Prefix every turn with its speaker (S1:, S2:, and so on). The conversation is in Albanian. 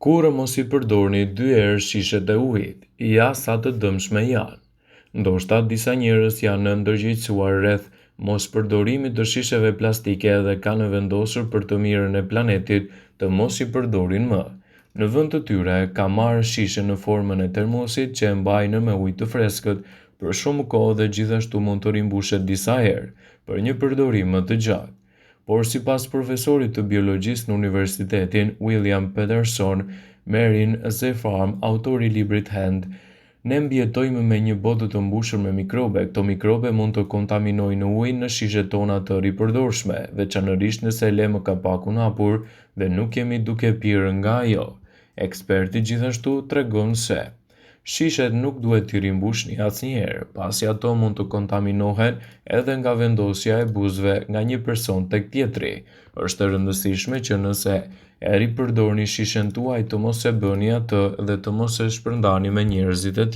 S1: Kurrë mos i përdorni 2 herë shishet e ujit, ja sa të dëmshme janë. Ndoshta disa njerëz janë ndërgjegjësuar rreth mos përdorimit të shisheve plastike dhe kanë vendosur për të mirën e planetit të mos i përdorin më. Në vend të tyre, ka marrë shishe në formën e termosit që e mbajnë me ujë të freskët për shumë kohë dhe gjithashtu mund të rimbushet disa herë për një përdorim më të gjatë. Por sipas profesorit të biologjisë në Universitetin William Peterson, Marine Z Farm, autori i librit Hand, ne mbijetojmë me një botë të mbushur me mikrobe. Këto mikrobe mund të kontaminojnë ujin në shishet tona të ripërdorshme, veçanërisht nëse e lëmë kapakun hapur dhe nuk jemi duke pirë nga ajo. Eksperti gjithashtu tregon se shishet nuk duhet t'i rimbushni asnjëherë, pasi ato mund të kontaminohen edhe nga vendosja e buzëve nga një person tek tjetri. Është e rëndësishme që nëse e ripërdorni shishen tuaj të mos e bëni atë dhe të mos e shpërndani me njerëzit e tjerë.